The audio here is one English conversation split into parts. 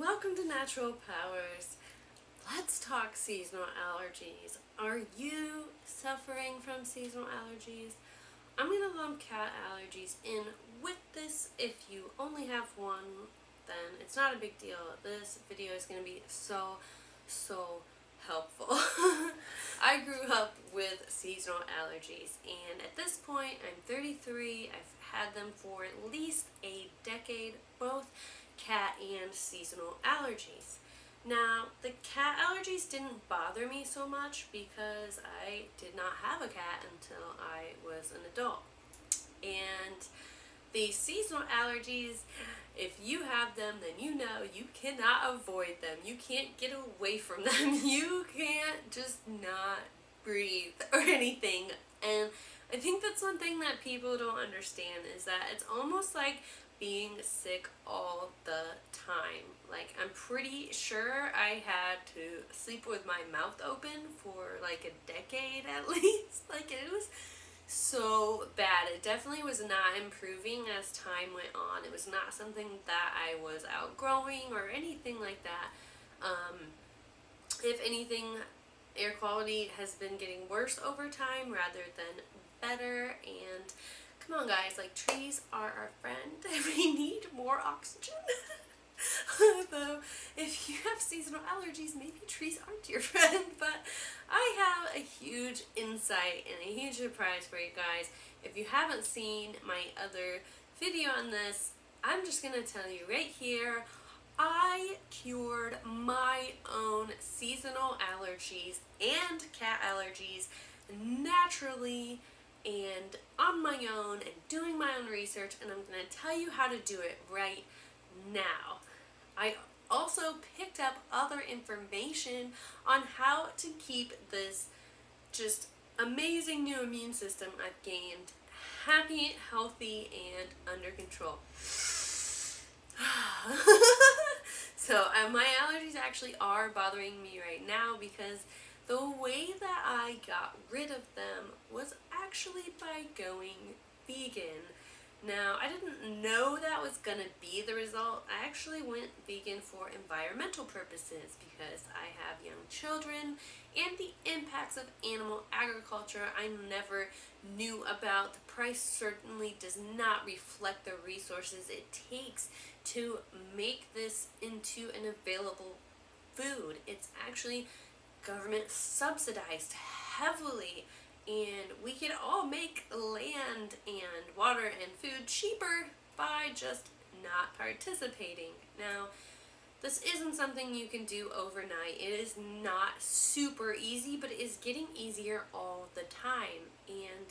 welcome to Natural Powers. Let's talk seasonal allergies. Are you suffering from seasonal allergies? I'm going to lump cat allergies in with this. If you only have one, then it's not a big deal. This video is going to be so helpful. I grew up with seasonal allergies, and at this point I'm 33. I've had them for at least a decade, both cat and seasonal allergies. Now, the cat allergies didn't bother me so much because I did not have a cat until I was an adult. And the seasonal allergies, if you have them, then you know you cannot avoid them. You can't get away from them. You can't just not breathe or anything. And I think that's one thing that people don't understand, is that it's almost like being sick all the time. Like, I'm pretty sure I had to sleep with my mouth open for like a decade at least. Like, it was so bad. It definitely was not improving as time went on. It was not something that I was outgrowing or anything like that. If anything, air quality has been getting worse over time rather than better. And come on, guys, like, trees are our friend. We need more oxygen. Although, if you have seasonal allergies, maybe trees aren't your friend. But I have a huge insight and a huge surprise for you guys. If you haven't seen my other video on this, I'm just going to tell you right here, I cured my own seasonal allergies and cat allergies naturally and on my own and doing my own research, and I'm going to tell you how to do it right now. I also picked up other information on how to keep this just amazing new immune system I've gained happy, healthy, and under control. So my allergies actually are bothering me right now because the way that I got rid of them was actually by going vegan. Now, I didn't know that was going to be the result. I actually went vegan for environmental purposes because I have young children and the impacts of animal agriculture I never knew about. The price certainly does not reflect the resources it takes to make this into an available food. It's actually government subsidized heavily, and we can all make land and water and food cheaper by just not participating. Now, this isn't something you can do overnight. It is not super easy, but it is getting easier all the time. And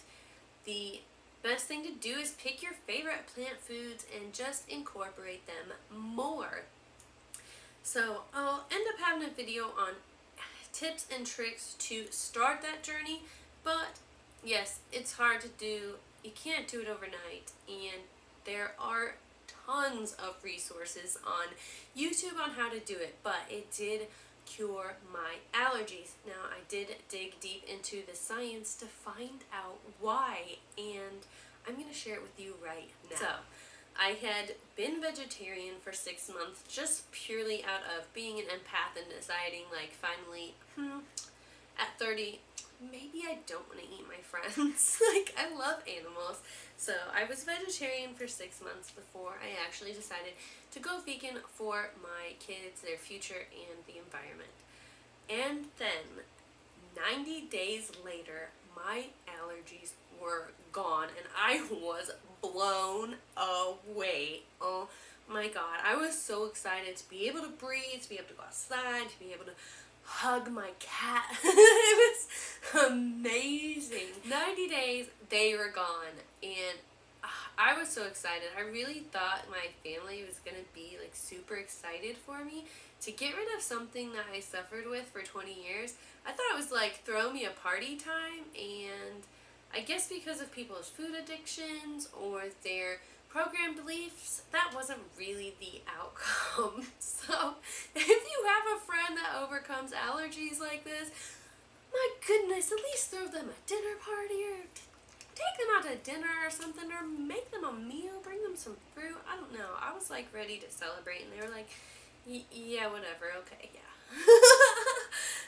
the best thing to do is pick your favorite plant foods and just incorporate them more. So I'll end up having a video on tips and tricks to start that journey, but yes, it's hard to do. You can't do it overnight, and there are tons of resources on YouTube on how to do it, but it did cure my allergies. Now, I did dig deep into the science to find out why, and I'm going to share it with you right now. So, I had been vegetarian for 6 months just purely out of being an empath and deciding, like, finally, at 30, maybe I don't want to eat my friends. Like, I love animals. So I was vegetarian for 6 months before I actually decided to go vegan for my kids, their future, and the environment. And then, 90 days later, my allergies were gone, and I was blown away. Oh my god, I was so excited to be able to breathe, to be able to go outside, to be able to hug my cat. It was amazing. 90 days, they were gone, and I was so excited. I really thought my family was going to be like super excited for me to get rid of something that I suffered with for 20 years. I thought it was like throw me a party time, and I guess because of people's food addictions or their program beliefs, that wasn't really the outcome. So, if you have a friend that overcomes allergies like this, my goodness, at least throw them a dinner party or take them out to dinner or something, or make them a meal, bring them some fruit. I don't know. I was like ready to celebrate, and they were like, Yeah, whatever. Okay, yeah.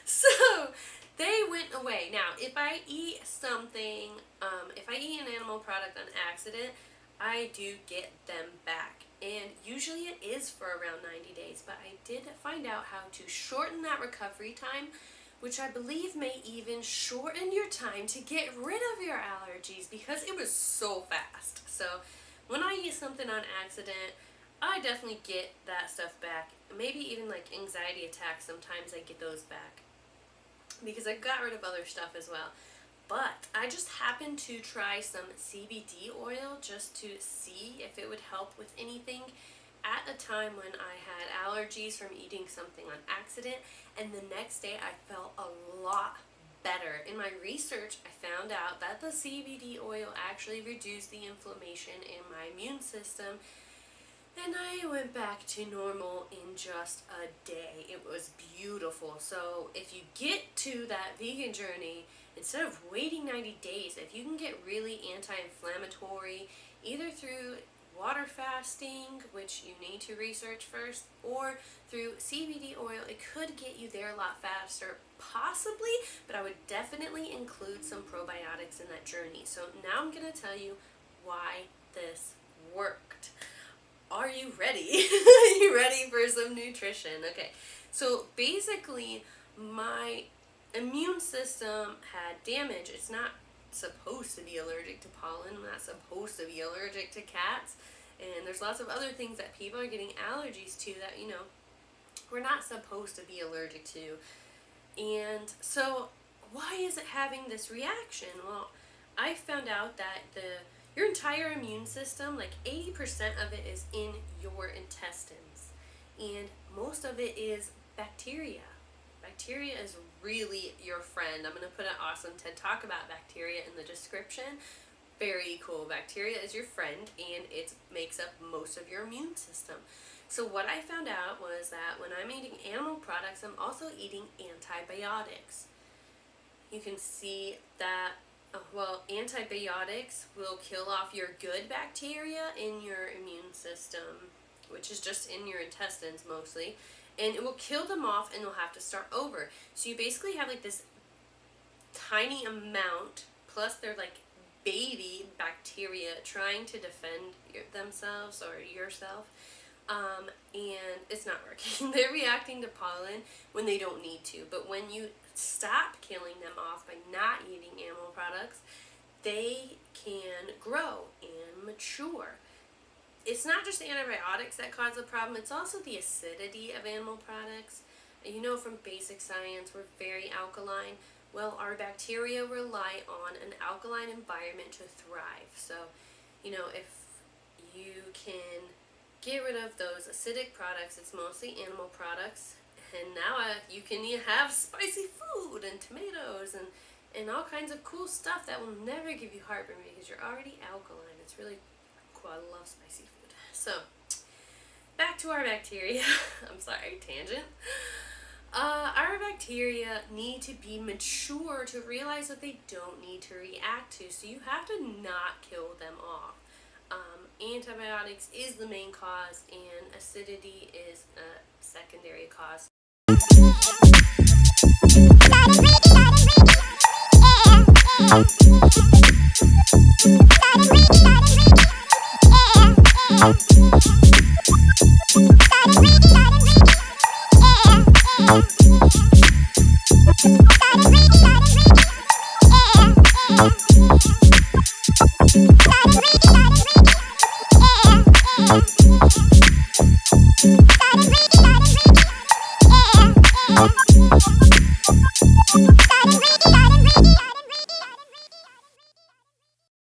So they went away. Now, if I eat something, if I eat an animal product on accident, I do get them back. And usually it is for around 90 days, but I did find out how to shorten that recovery time, which I believe may even shorten your time to get rid of your allergies because it was so fast. So when I eat something on accident, I definitely get that stuff back. Maybe even like anxiety attacks, sometimes I get those back because I got rid of other stuff as well. But I just happened to try some CBD oil just to see if it would help with anything at a time when I had allergies from eating something on accident, and the next day I felt a lot better. In my research, I found out that the CBD oil actually reduced the inflammation in my immune system, and I went back to normal in just a day. It was beautiful. So if you get to that vegan journey, instead of waiting 90 days, if you can get really anti-inflammatory, either through water fasting, which you need to research first, or through CBD oil, it could get you there a lot faster, possibly, but I would definitely include some probiotics in that journey. So now I'm going to tell you why this worked. Are you ready? Are you ready for some nutrition? Okay, so basically my immune system had damage. It's not supposed to be allergic to pollen. I'm not supposed to be allergic to cats. And there's lots of other things that people are getting allergies to that, we're not supposed to be allergic to. And so why is it having this reaction? Well, I found out that your entire immune system, like 80% of it is in your intestines. And most of it is bacteria. Bacteria is really your friend. I'm going to put an awesome TED Talk about bacteria in the description. Very cool. Bacteria is your friend, and it makes up most of your immune system. So what I found out was that when I'm eating animal products, I'm also eating antibiotics. You can see that, antibiotics will kill off your good bacteria in your immune system, which is just in your intestines mostly. And it will kill them off, and you'll have to start over. So you basically have like this tiny amount, plus they're like baby bacteria trying to defend themselves or yourself. And it's not working. They're reacting to pollen when they don't need to. But when you stop killing them off by not eating animal products, they can grow and mature. It's not just the antibiotics that cause the problem, it's also the acidity of animal products. And from basic science, we're very alkaline. Well, our bacteria rely on an alkaline environment to thrive. So, if you can get rid of those acidic products, it's mostly animal products. And now you can have spicy food and tomatoes and all kinds of cool stuff that will never give you heartburn because you're already alkaline. It's really cool. I love spicy food. So, back to our bacteria. I'm sorry, tangent. Our bacteria need to be mature to realize that they don't need to react to, so you have to not kill them off. Antibiotics is the main cause, and acidity is a secondary cause.